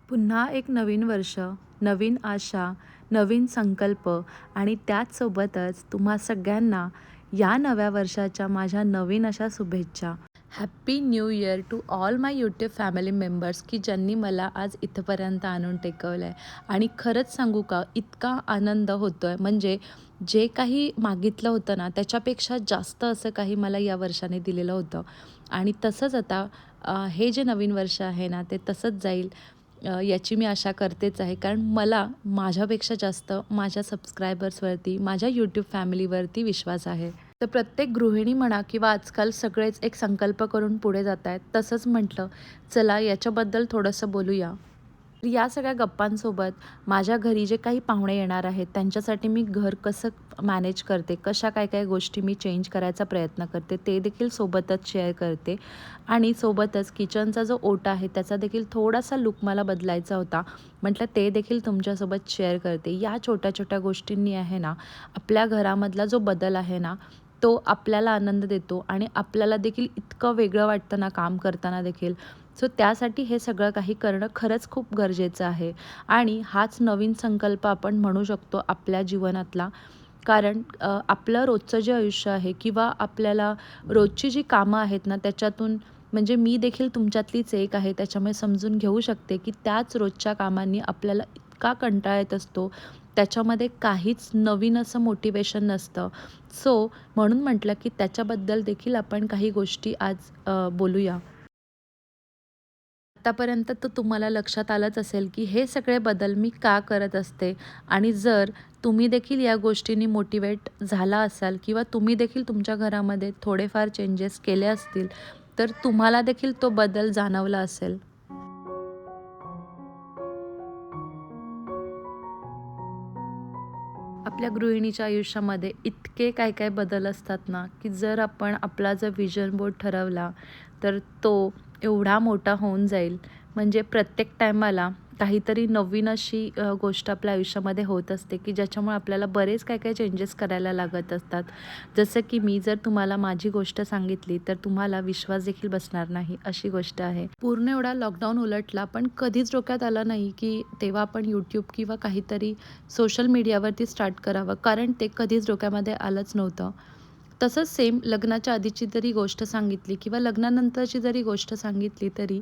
पुन्हा एक नवीन वर्ष, नवीन आशा, नवीन संकल्प आणि त्याचसोबतच तुम्हा सगळ्यांना या नव्या वर्षाच्या माझ्या नवीन अशा शुभेच्छा. Happy new year to all my YouTube family members की ज्यांनी मला आज इथपर्यंत आणून टेकवलं आहे. आणि खरंच सांगू का, इतका आनंद होतो आहे म्हणजे जे काही मागितलं होतं ना त्याच्यापेक्षा जास्त असं काही मला या वर्षाने दिलेलं होतं. आणि तसंच आता हे जे नवीन वर्ष आहे ना ते तसंच जाईल याची मी आशा करतेच आहे. कारण मला माझ्यापेक्षा जास्त माझ्या सबस्क्रायबर्सवरती, माझ्या यूट्यूब फॅमिलीवरती विश्वास आहे. तर प्रत्येक गृहिणी म्हणा किंवा आजकाल सगळेच एक संकल्प करून पुढे जात आहेत. तसंच म्हटलं, चला याच्याबद्दल थोडंसं बोलूया. तर या सगळ्या गप्पांसोबत माझ्या घरी जे काही पाहुणे येणार आहेत, त्यांच्यासाठी मी घर कसं मॅनेज करते, कशा काय-काय गोष्टी मी चेंज करायचा प्रयत्न करते, ते देखील सोबतच शेअर करते. आणि सोबतच किचनचा जो ओटा आहे, त्याचा देखील थोडासा लूक मला बदलायचा होता. म्हटलं ते देखील तुमच्यासोबत शेअर करते. या छोट्या-छोट्या गोष्टींनी आहे ना, आपल्या घरामधला जो बदल आहे ना, तो आपल्याला आनंद देतो आणि आपल्याला देखील इतकं वेगळं वाटतं ना काम करताना देखील. सो त्यासाठी हे सगळं काही करणं खरंच खूप गरजेचं आहे. आणि हाच नवीन संकल्प आपण म्हणू शकतो आपल्या जीवनातला. कारण आपलं रोजचं जे आयुष्य आहे किंवा आपल्याला रोजची जी कामं आहेत ना त्याच्यातून म्हणजे मी देखील तुमच्यातलीच एक आहे, त्याच्यामुळे समजून घेऊ शकते की त्याच रोजच्या कामांनी आपल्याला इतका कंटाळा येत असतो. त्याच्यामध्ये काहीच नवीन असं मोटिवेशन नसतं. सो म्हणून म्हटलं की त्याच्याबद्दल देखील आपण काही गोष्टी आज बोलूया. आत्तापर्यंत तर तुम्हाला लक्षात आलंच असेल की हे सगळे बदल मी का करत असते. आणि जर तुम्ही देखील या गोष्टींनी मोटिवेट झाला असाल किंवा तुम्ही देखील तुमच्या घरामध्ये थोडेफार चेंजेस केले असतील, तर तुम्हाला देखील तो बदल जाणवला असेल. आपल्या गृहिणीच्या आयुष्यामध्ये इतके काय काय बदल असतात ना, की जर आपण आपला जर विजन बोर्ड ठरवला, तर तो एवढा मोठा होऊन जाईल. म्हणजे प्रत्येक टायमाला काहीतरी नवीन अशी गोष्ट आपल्या आयुष्यामध्ये होत असते, की ज्याच्यामुळे आपल्याला बरेच काय काय चेंजेस करायला लागत असतात. जसं की मी जर तुम्हाला माझी गोष्ट सांगितली, तर तुम्हाला विश्वास देखील बसणार नाही, अशी गोष्ट आहे. पूर्ण एवढा लॉकडाऊन उलटला, पण कधीच डोक्यात आलं नाही, की तेव्हा आपण यूट्यूब किंवा काहीतरी सोशल मीडियावरती स्टार्ट करावं, कारण ते कधीच डोक्यामध्ये आलंच नव्हतं. तसंच सेम लग्नाच्या आधीची जरी गोष्ट सांगितली किंवा लग्नानंतरची जरी गोष्ट सांगितली तरी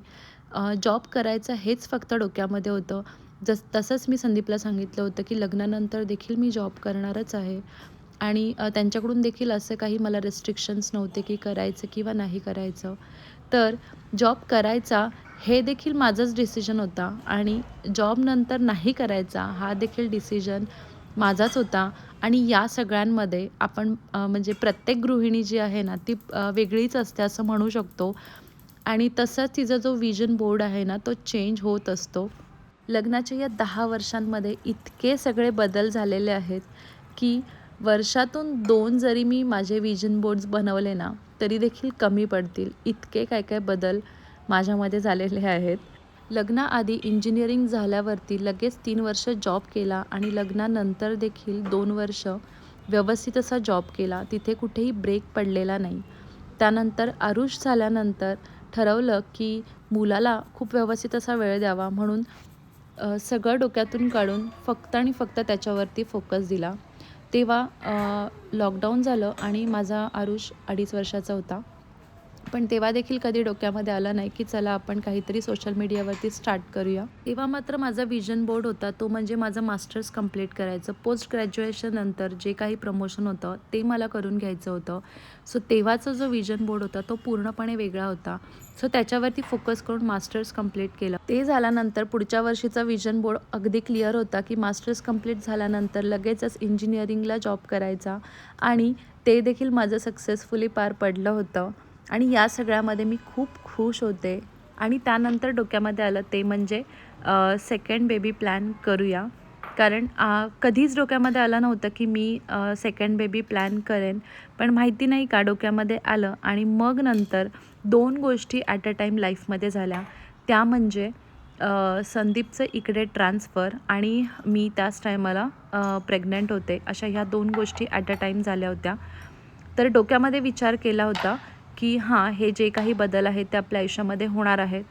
जॉब करायचं हेच फक्त डोक्यामध्ये होतं. तसंच मी संदीपला सांगितलं होतं, की लग्नानंतर देखील मी जॉब करणारच आहे. आणि त्यांच्याकडून देखील असं काही मला रिस्ट्रिक्शन्स नव्हते, की करायचं किंवा नाही करायचं. तर जॉब करायचा हे देखील माझंच डिसिजन होता आणि जॉबनंतर नाही करायचा हा देखील डिसिजन माझाच होता. आणि या सगळ्यांमध्ये आपण म्हणजे प्रत्येक गृहिणी जी आहे ना ती वेगळीच असते असं म्हणू शकतो. आणि तसंच तिचा जो विजन बोर्ड आहे ना तो चेंज होत असतो. लग्नाच्या या 10 वर्षांमध्ये इतके सगळे बदल झालेले आहेत, की वर्षातून 2 जरी मी माझे विजन बोर्ड्स बनवले ना, तरी देखील कमी पडतील. इतके काय-काय बदल माझ्यामध्ये झालेले आहेत. लग्नाआधी इंजिनिअरिंग झाल्यावरती लगेच 3 वर्ष जॉब केला आणि लग्नानंतर देखील 2 वर्ष व्यवस्थित असा जॉब केला. तिथे कुठेही ब्रेक पडलेला नाही. त्यानंतर आरुष झाल्यानंतर ठरवलं, की मुलाला खूप व्यवस्थित असा वेळ द्यावा म्हणून सगळं डोक्यातून काढून फक्त आणि फक्त त्याच्यावरती फोकस दिला. तेव्हा लॉकडाऊन झालं आणि माझा आरुष 2.5 वर्षाचा होता. पण तेव्हा देखील कधी डोक्यामध्ये आलं नाही, की चला आपण काहीतरी सोशल मीडियावरती स्टार्ट करूया. तेव्हा मात्र माझा विजन बोर्ड होता तो म्हणजे माझं मास्टर्स कंप्लीट करायचं. पोस्ट ग्रॅज्युएशन नंतर जे काही प्रमोशन होतं ते मला करून घ्यायचं होतं. सो तेव्हाचा जो विजन बोर्ड होता तो पूर्णपणे वेगळा होता. सो त्याच्यावरती फोकस करून मास्टर्स कंप्लीट केलं. ते झाल्यानंतर पुढच्या वर्षीचा विजन बोर्ड अगदी क्लिअर होता, की मास्टर्स कंप्लीट झाल्यानंतर लगेचच इंजिनिअरिंगला जॉब करायचा आणि ते देखील माझं सक्सेसफुली पार पडलं होतं. आणि या सगळ्यामध्ये मी खूप खुश होते. आणि त्यानंतर डोक्यामध्ये आलं ते म्हणजे सेकंड बेबी प्लॅन करूया. कारण कधीच डोक्यामध्ये आलं नव्हतं की मी सेकंड बेबी प्लॅन करेन. पण माहिती नाही का डोक्यामध्ये आलं आणि मग नंतर 2 गोष्टी ॲट अ टाईम लाईफमध्ये झाल्या. त्या म्हणजे संदीपचं इकडे ट्रान्सफर आणि मी त्याच टायमाला प्रेग्नंट होते. अशा ह्या 2 गोष्टी ॲट अ टाईम झाल्या होत्या. तर डोक्यामध्ये विचार केला होता, की हां, हे जे काही बदल आहेत ते आपल्या आयुष्यामध्ये होणार आहेत.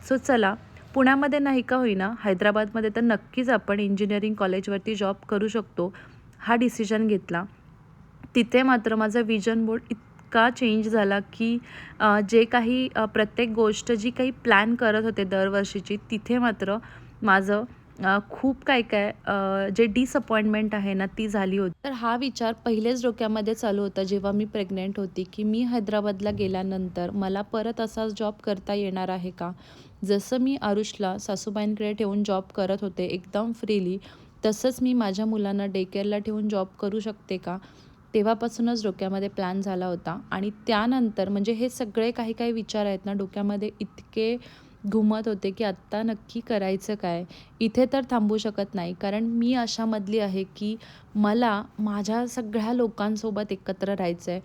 सो चला पुण्यामध्ये नाही का होईना, हैदराबादमध्ये तर नक्कीच आपण इंजिनिअरिंग कॉलेजवरती जॉब करू शकतो, हा डिसिजन घेतला. तिथे मात्र माझा विजन बोर्ड इतका चेंज झाला, की जे काही प्रत्येक गोष्ट जी काही प्लॅन करत होते दरवर्षीची, तिथे मात्र माझं खूप काय-काय जे डिसअपॉइंटमेंट आहे ना, ती झाली होती. तर हा विचार पहिलेच डोक्यामध्ये चालू होता जेव्हा मी प्रेग्नंट होती, की मी हैदराबादला गेल्यानंतर मला परत असाच जॉब करता येणार आहे का? जसं मी आरुषला सासूबाईंकडे ठेवून जॉब करत होते एकदम फ्रीली, तसंच मी माझ्या मुलांना डे केअरला ठेवून जॉब करू शकते का? तेव्हापासूनच डोक्यामध्ये प्लॅन झाला होता आणि त्यानंतर म्हणजे हे सगळे काही विचार आहेत ना डोक्यामध्ये इतके घुमत होते, की आत्ता नक्की करायचं काय? इथे तर थांबू शकत नाही. कारण मी अशामधली आहे, की मला माझ्या सगळ्या लोकांसोबत एकत्र राहायचं आहे.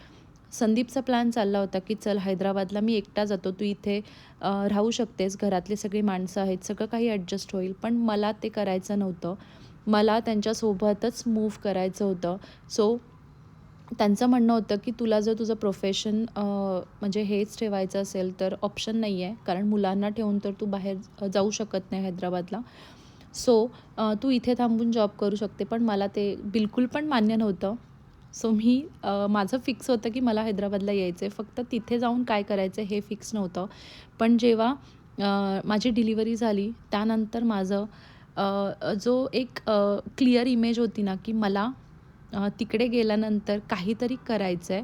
संदीपचा प्लॅन चालला होता, की चल हैदराबादला मी एकटा जातो, तू इथे राहू शकतेस, घरातली सगळी माणसं आहेत, सगळं काही ॲडजस्ट होईल. पण मला ते करायचं नव्हतं. मला त्यांच्यासोबतच मूव्ह करायचं होतं. सो त्यांचं म्हणणं होतं, की तुला जर तुझं प्रोफेशन म्हणजे हेच ठेवायचं असेल तर ऑप्शन नाही आहे. कारण मुलांना ठेवून तर तू बाहेर जाऊ शकत नाही हैदराबादला. सो तू इथे थांबून जॉब करू शकते. पण मला ते बिलकुल पण मान्य नव्हतं. सो मी माझं फिक्स होतं, की मला हैदराबादला यायचं आहे. फक्त तिथे जाऊन काय करायचं हे फिक्स नव्हतं. पण जेव्हा माझी डिलिव्हरी झाली त्यानंतर माझं जो एक क्लिअर इमेज होती ना, की मला तिकडे गेल्यानंतर काहीतरी करायचं आहे.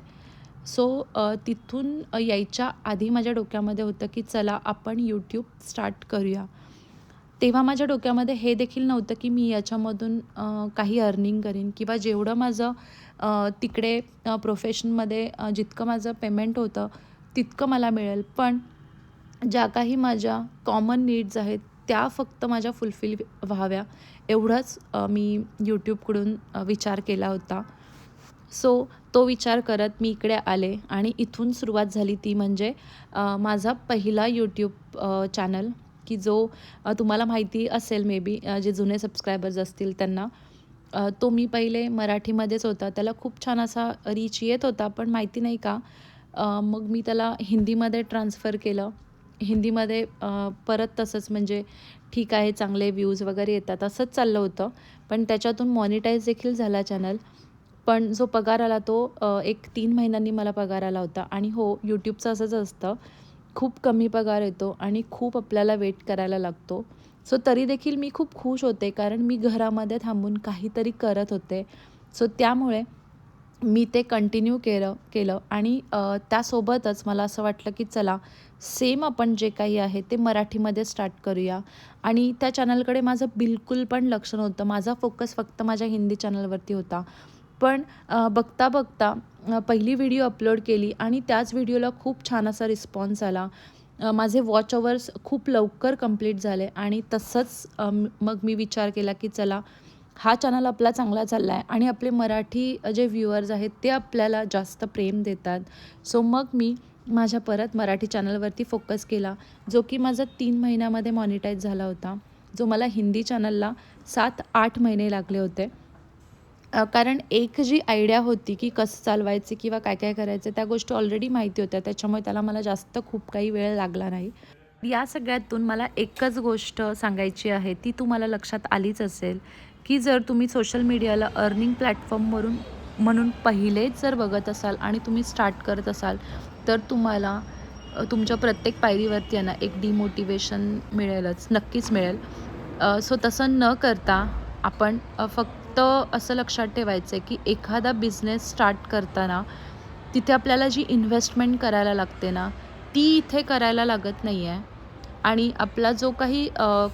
सो तिथून यायच्या आधी माझ्या डोक्यामध्ये होतं, की चला आपण यूट्यूब स्टार्ट करूया. तेव्हा माझ्या डोक्यामध्ये हे देखील नव्हतं, की मी याच्यामधून काही अर्निंग करीन किंवा जेवढं माझं तिकडे प्रोफेशनमध्ये जितकं माझं पेमेंट होतं, तितकं मला मिळेल. पण ज्या काही माझ्या कॉमन नीड्स आहेत, त्या फक्त माझ्या फुलफिल व्हाव्या एवढंच मी यूट्यूबकडून विचार केला होता. सो तो विचार करत मी इकडे आले आणि इथून सुरुवात झाली ती म्हणजे माझा पहिला यूट्यूब चॅनल की जो तुम्हाला माहिती असेल मे बी जे जुने सबस्क्रायबर्स असतील त्यांना. तो मी पहिले मराठीमध्येच होता. त्याला खूप छान असा रीच येत होता, पण माहिती नाही का मग मी त्याला हिंदीमध्ये ट्रान्सफर केलं. हिंदीमध्ये परत तसंच म्हणजे ठीक आहे, चांगले व्ह्यूज वगैरे येतात असंच चाललं होतं. पण त्याच्यातून मॉनिटाईज देखील झाला चॅनल. पण जो पगार आला तो एक 3 महिन्यांनी मला पगार आला होता आणि हो, यूट्यूबचं असंच असतं. खूप कमी पगार येतो आणि खूप आपल्याला वेट करायला लागतो. सो तरी देखील मी खूप खुश होते कारण मी घरामध्ये थांबून काहीतरी करत होते. सो त्यामुळे मी ते कंटिन्यू केलं केलं आणि त्यासोबतच मला असं वाटलं की चला सेम आपण जे काही आहे ते मराठीमध्ये स्टार्ट करूया आणि त्या चॅनलकडे माझं बिलकुल पण लक्ष नव्हतं. माझा फोकस फक्त माझ्या हिंदी चॅनलवरती होता. पण बघता पहिली व्हिडिओ अपलोड केली आणि त्याच व्हिडिओला खूप छान असा रिस्पॉन्स आला. माझे वॉच अवर्स खूप लवकर कंप्लीट झाले आणि तसंच मग मी विचार केला की चला हा चॅनल आपला चांगला चालला आहे आणि आपले मराठी जे व्ह्युअर्स आहेत ते आपल्याला जास्त प्रेम देतात. सो मग मी माझ्या परत मराठी चॅनलवरती फोकस केला, जो की माझा 3 महिन्यामध्ये मॉनिटाईज झाला होता. जो मला हिंदी चॅनलला 7-8 महिने लागले होते. कारण एक जी आयडिया होती, की कसं चालवायचे किंवा काय करायचं त्या गोष्टी ऑलरेडी माहिती होत्या. त्याच्यामुळे त्याला मला जास्त खूप काही वेळ लागला नाही. या सगळ्यातून मला एकच गोष्ट सांगायची आहे, ती तुम्हाला लक्षात आलीच असेल, की जर तुम्ही सोशल मीडियाला अर्निंग प्लॅटफॉर्मवरून म्हणून पहिलेच जर बघत असाल आणि तुम्ही स्टार्ट करत असाल, तर तुम्हाला तुमच्या प्रत्येक पायरीवरती आहे ना, एक डिमोटिवेशन मिळेलच, नक्कीच मिळेल. सो तसं न करता आपण फक्त असं लक्षात ठेवायचं आहे, की एखादा बिझनेस स्टार्ट करताना तिथे आपल्याला जी इन्व्हेस्टमेंट करायला लागते ना, ती इथे करायला लागत नाही आहे आणि आपला जो काही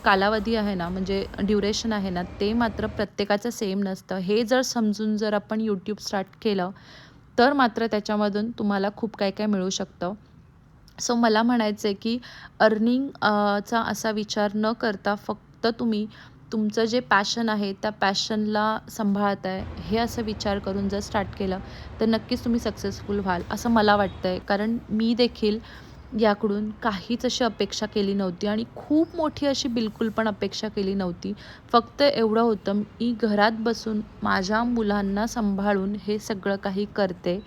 कालावधी आहे ना, म्हणजे ड्युरेशन आहे ना, ते मात्र प्रत्येकाचं सेम नसतं. हे जर समजून जर आपण यूट्यूब स्टार्ट केलं, तर मात्र त्याच्यामधून तुम्हाला खूप काय मिळू शकतं. सो मला म्हणायचं आहे, की अर्निंग चा असा विचार न करता फक्त तुम्ही तुमचं जे पॅशन आहे, त्या पॅशनला सांभाळताय, हे असं विचार करून जर स्टार्ट केलं, तर नक्कीच तुम्ही सक्सेसफुल व्हाल, असं मला वाटतंय. कारण मी देखील याकडून काहीच अशी अपेक्षा केली नव्हती आणि खूप मोठी अशी बिलकुल पण अपेक्षा केली नव्हती. फक्त एवढं होतं, मी घरात बसून माझ्या मुलांना सांभाळून हे सगळं काही करते.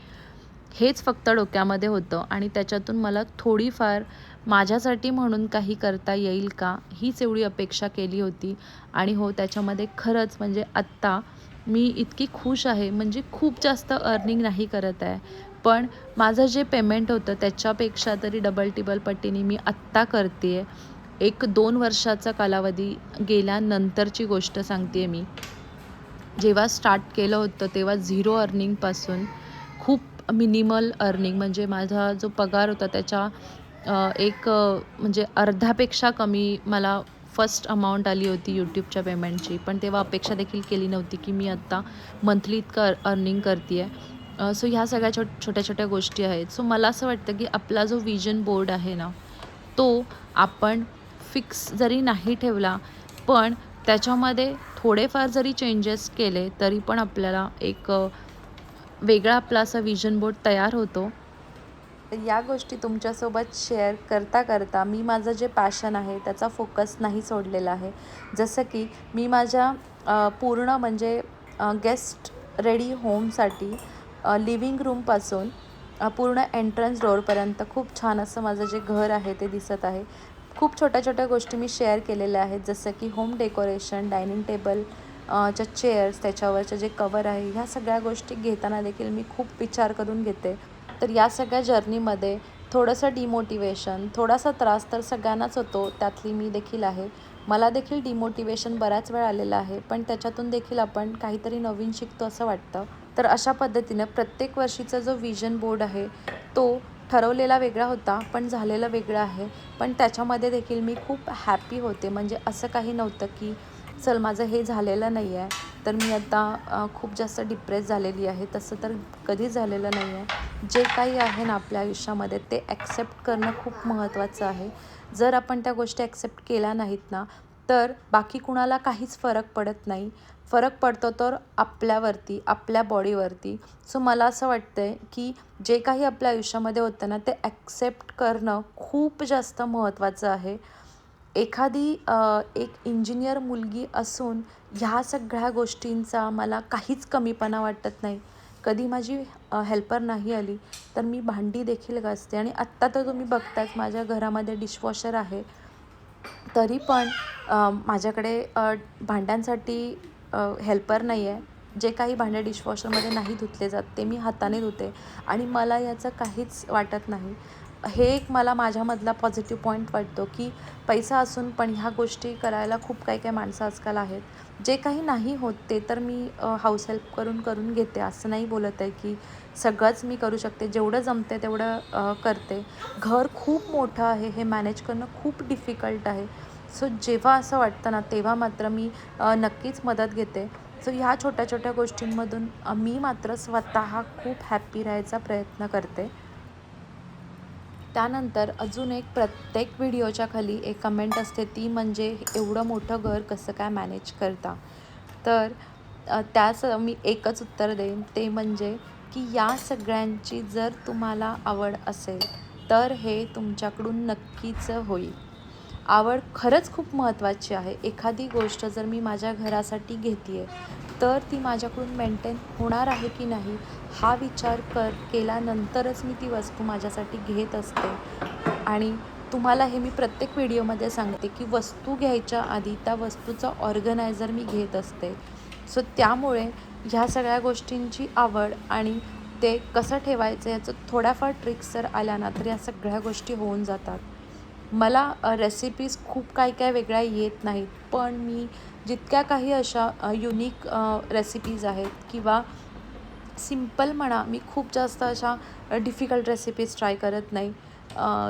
हेच फक्त डोक्यामध्ये होतं आणि त्याच्यातून मला थोडीफार माझ्यासाठी म्हणून काही करता येईल का, हीच एवढी अपेक्षा केली होती. आणि हो, त्याच्यामध्ये खरंच म्हणजे आत्ता मी इतकी खुश आहे, म्हणजे खूप जास्त अर्निंग नाही करत आहे. पण माझं जे पेमेंट होतं त्याच्यापेक्षा तरी डबल टिबल पटीने मी आत्ता करते आहे. 1-2 वर्षाचा कालावधी गेल्यानंतरची गोष्ट सांगते आहे मी. जेव्हा स्टार्ट केलं होतं तेव्हा 0 अर्निंगपासून खूप मिनिमल अर्निंग, म्हणजे माझा जो पगार होता त्याच्या म्हणजे अर्ध्यापेक्षा कमी मला फर्स्ट अमाउंट आली होती यूट्यूबच्या पेमेंटची. पण तेव्हा अपेक्षा देखील केली नव्हती की मी आत्ता मंथली इतकं अर्निंग करते आहे. सो ह्या सगळ्या छोट्या-छोट्या गोष्टी आहेत. सो मला असं वाटतं की आपला जो विजन बोर्ड आहे ना, तो आपण फिक्स जरी नाही ठेवला, पण त्याच्यामध्ये थोडेफार जरी चेंजेस केले, तरी पण आपल्याला एक वेगळा आपला असा विजन बोर्ड तयार होतो. तर या गोष्टी तुमच्यासोबत शेअर करता करता मी माझं जे पॅशन आहे त्याचा फोकस नाही सोडलेला आहे. जसं की मी माझ्या पूर्ण म्हणजे गेस्ट रेडी होमसाठी लिव्हिंग रूमपासून पूर्ण एंट्रन्स डोअरपर्यंत खूप छान असं माझं जे घर आहे ते दिसत आहे. खूप छोट्या-छोट्या गोष्टी मी शेअर केलेल्या आहेत, जसं की होम डेकोरेशन, डायनिंग टेबल च्या चेअर्स, त्याच्यावरचे जे कवर आहे, ह्या सगळ्या गोष्टी घेताना देखील मी खूप विचार करून घेते. तर या सगळ्या जर्नीमध्ये थोडंसं डिमोटिवेशन, थोडासा त्रास तर सगळ्यांनाच होतो, त्यातली मी देखील आहे. मला देखील डिमोटिवेशन बऱ्याच वेळा आलेलं आहे, पण त्याच्यातून देखील आपण काहीतरी नवीन शिकतो असं वाटतं. तर अशा पद्धतीनं प्रत्येक वर्षीचा जो विजन बोर्ड आहे, तो ठरवलेला वेगळा होता, पण झालेला वेगळा आहे. पण त्याच्यामध्ये देखील मी खूप हॅपी होते. म्हणजे असं काही नव्हतं की चल माझं हे झालेलं नाही आहे, तर मी आता खूप जास्त डिप्रेस झालेली आहे. तसं तर कधीच झालेलं नाही आहे. जे काही आहे ना आपल्या आयुष्यामध्ये ते ॲक्सेप्ट करणं खूप महत्त्वाचं आहे. जर आपण त्या गोष्टी ॲक्सेप्ट केल्या नाहीत ना, तर बाकी कुणाला काहीच फरक पडत नाही. फरक पडतो तर आपल्यावरती, आपल्या बॉडीवरती. सो मला असं वाटतं आहे की जे काही आपल्या आयुष्यामध्ये होतं ना, ते ॲक्सेप्ट करणं खूप जास्त महत्त्वाचं आहे. एखादी एक इंजिनियर मुलगी असून ह्या सगळ्या गोष्टींचा मला काहीच कमीपणा वाटत नाही. कधी माझी हेल्पर नाही आली, तर मी भांडी देखील घासते. आणि आत्ता तर तुम्ही बघताच माझ्या घरामध्ये डिशवॉशर आहे. तरी पण माझ्याकडे भांड्यांसाठी हेल्पर नाही आहे. जे काही भांडे डिशवॉशरमध्ये नाही धुतले जात, ते मी हाताने धुते आणि मला याचं काहीच वाटत नाही. हे एक मला माझ्यामधला पॉझिटिव्ह पॉईंट वाटतो, की पैसा असून पण ह्या गोष्टी करायला खूप काही माणसं आजकाल आहेत. जे काही नाही होत ते तर मी हाऊस हेल्प करून घेते. असं नाही बोलत आहे, की सगळंच मी करू शकते. जेवढं जमते तेवढं करते. घर खूप मोठं आहे, हे मॅनेज करणं खूप डिफिकल्ट आहे. सो जेव्हा असं वाटतं ना, तेव्हा मात्र मी नक्कीच मदत घेते. सो ह्या छोट्या-छोट्या गोष्टींमधून मी मात्र स्वतः खूप हॅप्पी राहायचा प्रयत्न करते. त्यानंतर अजून एक प्रत्येक व्हिडिओच्या खाली एक कमेंट असते, ती म्हणजे एवढं मोठं घर कसं काय मॅनेज करता? तर त्यास मी एकच उत्तर देईन, ते म्हणजे की या सगळ्यांची जर तुम्हाला आवड असेल, तर हे तुमच्याकडून नक्कीच होईल. आवड खरंच खूप महत्त्वाची आहे. एखादी गोष्ट जर मी माझ्या घरासाठी घेते आहे, तर ती माझ्याकडून मेंटेन होणार आहे की नाही, हा विचार केल्यानंतरच मी ती वस्तू माझ्यासाठी घेत असते. आणि तुम्हाला हे मी प्रत्येक व्हिडिओमध्ये सांगते, की वस्तू घ्यायच्या आधी त्या वस्तूचा ऑर्गनायझर मी घेत असते. सो त्यामुळे ह्या सगळ्या गोष्टींची आवड आणि ते कसं ठेवायचं याचं थोड्याफार ट्रिक्स जर आल्या ना, तर या सगळ्या गोष्टी होऊन जातात. मला रेसिपीज खूप काय वेगळ्या येत नाहीत, पण मी जितक्या काही अशा युनिक रेसिपीज आहेत किंवा सिंपल म्हणा, मी खूप जास्त अशा डिफिकल्ट रेसिपीज ट्राय करत नाही.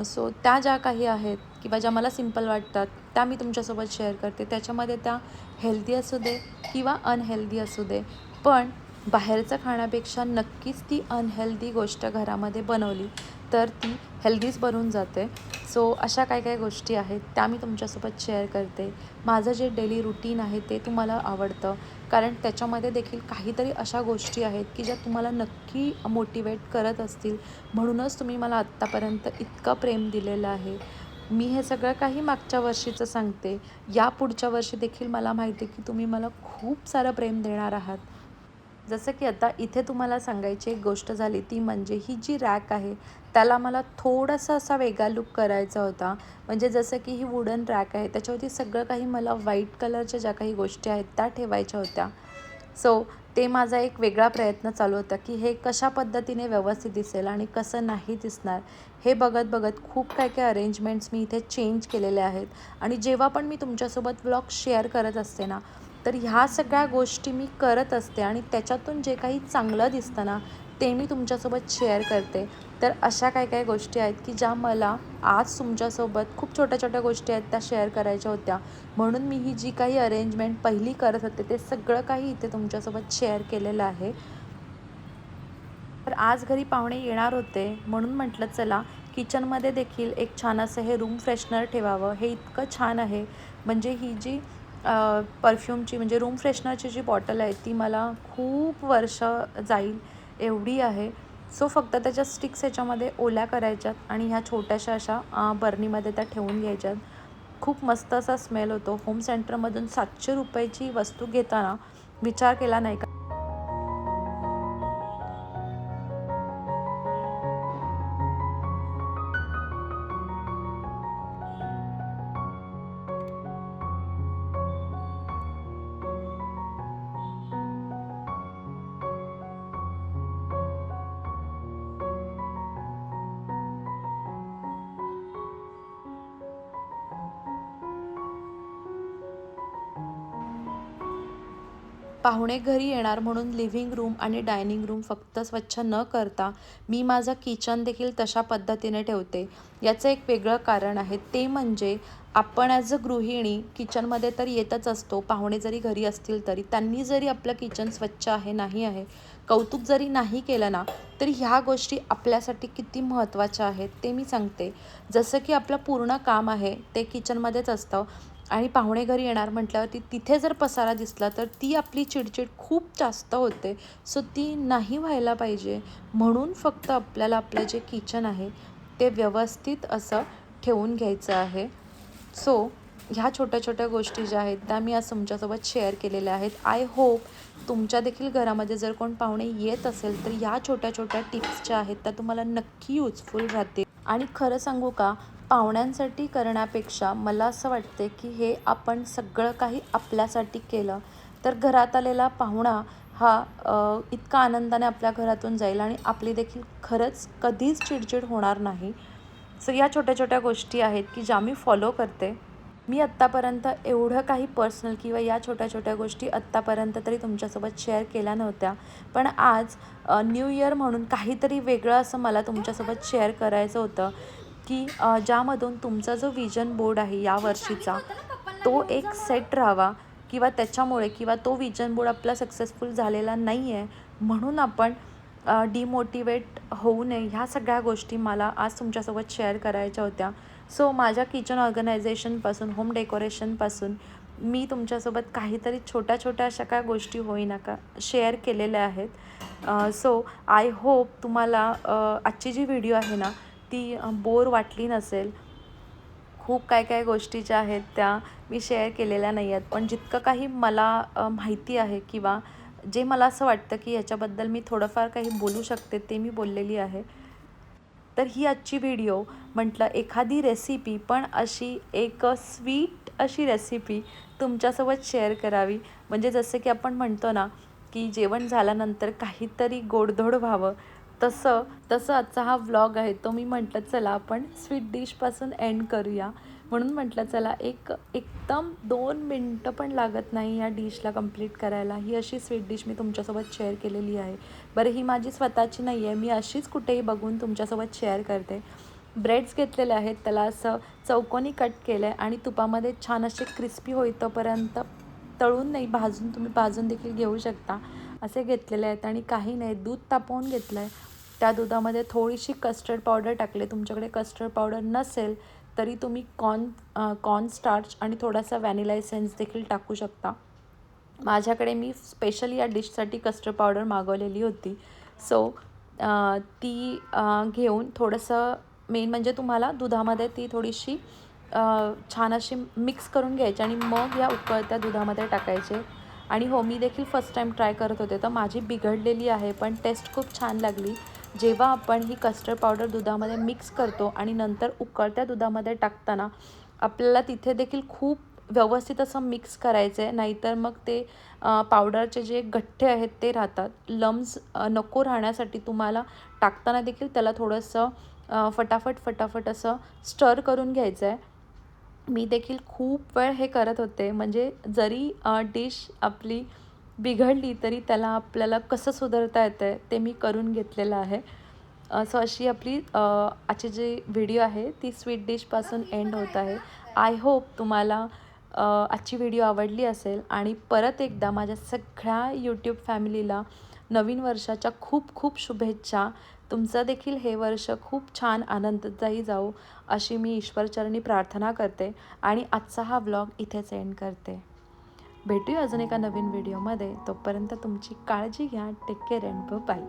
सो त्या ज्या काही आहेत किंवा ज्या मला सिंपल वाटतात, त्या मी तुमच्यासोबत शेअर करते. त्याच्यामध्ये त्या हेल्दी असू दे किंवा अनहेल्दी असू दे, पण बाहेरचं खाण्यापेक्षा नक्कीच ती अनहेल्दी गोष्ट घरामध्ये बनवली तर ती हेल्दीच बनून जाते. सो अशा काही गोष्टी आहेत, त्या मी तुमच्यासोबत शेअर करते. माझं जे डेली रुटीन आहे ते तुम्हाला आवडतं, कारण त्याच्यामध्ये देखील काहीतरी अशा गोष्टी आहेत की ज्या तुम्हाला नक्की मोटिवेट करत असतील. म्हणूनच तुम्ही मला आत्तापर्यंत इतकं प्रेम दिलेलं आहे. मी हे सगळं काही मागच्या वर्षीचं सांगते. या पुढच्या वर्षी देखील मला माहिती आहे की तुम्ही मला खूप सारं प्रेम देणार आहात. जसं की आता इथे तुम्हाला सांगायची एक गोष्ट झाली ती म्हणजे ही जी रॅक आहे त्याला मला थोडासा असा वेगळा लुक करायचा होता. म्हणजे जसं की ही वुडन रॅक आहे त्याच्यावरती सगळं काही मला व्हाईट कलरच्या ज्या काही गोष्टी आहेत त्या ठेवायच्या होत्या. सो ते माझा एक वेगळा प्रयत्न चालू होता की हे कशा पद्धतीने व्यवस्थित दिसेल आणि कसं नाही दिसणार हे बघत बघत खूप काय काय अरेंजमेंट्स मी इथे चेंज केलेले आहेत. आणि जेव्हा पण मी तुमच्यासोबत व्लॉग शेअर करत असते ना तर ह्या सगळ्या गोष्टी मी करत असते आणि त्याच्यातून जे काही चांगलं दिसतं ना ते मी तुमच्यासोबत शेअर करते. तर अशा काय काय गोष्टी आहेत की ज्या मला आज तुमच्यासोबत खूप छोट्या छोट्या गोष्टी आहेत त्या शेअर करायच्या होत्या. म्हणून मी ही जी काही अरेंजमेंट पहिली करत होते ते सगळं काही इथे तुमच्यासोबत शेअर केलेलं आहे. तर आज घरी पाहुणे येणार होते म्हणून म्हटलं चला किचनमध्ये देखील एक छान असं हे रूम फ्रेशनर ठेवावं. हे इतकं छान आहे म्हणजे ही जी परफ्यूमची म्हणजे रूम फ्रेशनरची जी बॉटल आहे ती मला खूप वर्ष जाईल एवढी आहे. सो फक्त त्याच्या स्टिक्स ह्याच्यामध्ये ओल्या करायच्यात आणि ह्या छोट्याशा अशा बर्नीमध्ये त्या ठेवून घ्यायच्यात. खूप मस्त असा स्मेल होतो. होम सेंटरमधून 700 रुपयाची वस्तू घेताना विचार केला नाही का पाहुणे घरी येणार म्हणून लिव्हिंग रूम आणि डायनिंग रूम फक्त स्वच्छ न करता मी माझं किचन देखील तशा पद्धतीने ठेवते. याचं एक वेगळं कारण आहे ते म्हणजे आपण ॲज अ गृहिणी किचनमध्ये तर येतच असतो. पाहुणे जरी घरी असतील तरी त्यांनी जरी आपलं किचन स्वच्छ आहे नाही आहे कौतुक जरी नाही केलं ना तरी ह्या गोष्टी आपल्यासाठी किती महत्त्वाच्या आहेत ते मी सांगते. जसं की आपलं पूर्ण काम आहे ते किचनमध्येच असतं आणि पाहुणे घरी येणार म्हटल्यावरती तिथे जर पसारा दिसला तर ती आपली चिडचिड खूप जास्त होते. सो ती नाही व्हायला पाहिजे म्हणून फक्त आपल्याला आपलं जे किचन आहे ते व्यवस्थित असं ठेवून घ्यायचं आहे. सो ह्या छोट्या छोट्या गोष्टी ज्या आहेत त्या मी आज तुमच्यासोबत शेअर केलेल्या आहेत. आय होप तुमच्या देखील घरामध्ये जर कोण पाहुणे येत असेल तर या छोट्या छोट्या टिप्स ज्या आहेत त्या तुम्हाला नक्की युजफुल राहतील. आणि खरं सांगू का पाहुण्यांसाठी करण्यापेक्षा मला असं वाटते की हे आपण सगळं काही आपल्यासाठी केलं तर घरात आलेला पाहुणा हा इतका आनंदाने आपल्या घरातून जाईल आणि आपली देखील खरंच कधीच चिडचिड होणार नाही. सो या छोट्या छोट्या गोष्टी आहेत की ज्या मी फॉलो करते. मी आत्तापर्यंत एवढं काही पर्सनल किंवा या छोट्या छोट्या गोष्टी आत्तापर्यंत तरी तुमच्यासोबत शेअर केल्या नव्हत्या. पण आज न्यू इयर म्हणून काहीतरी वेगळं असं मला तुमच्यासोबत शेअर करायचं होतं की ज्यामधून तुमचा जो विजन बोर्ड आहे या वर्षीचा तो एक सेट राहावा किंवा त्याच्यामुळे किंवा तो विजन बोर्ड आपला सक्सेसफुल झालेला नाही आहे म्हणून आपण डिमोटिवेट होऊ नये ह्या सगळ्या गोष्टी मला आज तुमच्यासोबत शेअर करायच्या होत्या. सो माझ्या किचन ऑर्गनायझेशनपासून होम डेकोरेशनपासून मी तुमच्यासोबत काहीतरी छोट्या छोट्या अशा काय गोष्टी होईना का शेअर केलेल्या आहेत. सो आय होप तुम्हाला आजची जी व्हिडिओ आहे ना ती बोर वाटली नसेल. खूप काय काय गोष्टी ज्या आहेत त्या मी शेअर केलेल्या नाही आहेत पण जितकं काही मला माहिती आहे किंवा जे मला असं वाटतं की याच्याबद्दल मी थोडंफार काही बोलू शकते ते मी बोललेली आहे. तर ही आजची व्हिडिओ म्हटलं एखादी रेसिपी पण अशी एक स्वीट अशी रेसिपी तुमच्यासोबत शेअर करावी. म्हणजे जसं की आपण म्हणतो ना की जेवण झाल्यानंतर काहीतरी गोडधोड व्हावं तसं तसं आजचा हा व्लॉग आहे तो मी म्हटलं चला आपण स्वीट डिशपासून एंड करूया. म्हणून म्हटलं चला एकदम 2 मिनटं पण लागत नाही या डिशला कंप्लीट करायला. ही अशी स्वीट डिश मी तुमच्यासोबत शेअर केलेली आहे. बरं ही माझी स्वतःची नाही आहे मी अशीच कुठेही बघून तुमच्यासोबत शेअर करते. ब्रेड्स घेतलेले आहेत त्याला असं चौकोनी कट केलं आहे आणि तुपामध्ये छान असे क्रिस्पी होईपर्यंत तळून नाही भाजून तुम्ही भाजून देखील घेऊ शकता असे घेतलेले आहेत. आणि काही नाही दूध तापवून घेतलं आहे त्या दुधामध्ये थोडीशी कस्टर्ड पावडर टाकले. तुमच्याकडे कस्टर्ड पावडर नसेल तरी तुम्ही कॉर्न स्टार्च आणि थोडासा व्हॅनिला एसेन्स देखील टाकू शकता. माझ्याकडे मी स्पेशली या डिशसाठी कस्टर्ड पावडर मागवलेली होती. सो ती घेऊन थोडंसं मेन म्हणजे तुम्हाला दुधामध्ये ती थोडीशी छान अशी मिक्स करून घ्यायची आणि मग या उकळत्या दुधामध्ये टाकायचे. आणि हो, मी देखील फर्स्ट टाईम ट्राय करत होते, तर माझी बिघडलेली आहे, पण टेस्ट खूप छान लागली. जेव्हा आपण ही कस्टर्ड पावडर दुधामध्ये मिक्स करतो आणि नंतर उकळत्या दुधामध्ये टाकताना आपल्याला तिथे देखील खूप व्यवस्थित असं मिक्स करायचं आहे, नाहीतर मग ते पावडरचे जे गठ्ठे आहेत ते राहतात. लम्स नको राहण्यासाठी तुम्हाला टाकताना देखील त्याला थोडंसं फटाफट असं स्टर करून घ्यायचं आहे. मी देखील खूप वेळ हे करत होते, म्हणजे जरी डिश आपली बिघडली तरी त्याला आपल्याला कसं सुधारता येतं आहे ते मी करून घेतलेलं आहे. सो अशी आपली आजची जी व्हिडिओ आहे ती स्वीट डिशपासून एंड होत आहे. आय होप तुम्हाला आजची व्हिडिओ आवडली असेल आणि परत एकदा माझ्या सगळ्या यूट्यूब फॅमिलीला नवीन वर्षाच्या खूप खूप शुभेच्छा. तुमचं देखील हे वर्ष खूप छान आनंददायी जाऊ अशी मी ईश्वरचरणी प्रार्थना करते आणि आजचा हा व्लॉग इथेच एंड करते. भेटूया अजून एका नवीन व्हिडिओमध्ये. तोपर्यंत तुमची काळजी घ्या. Take care and bye.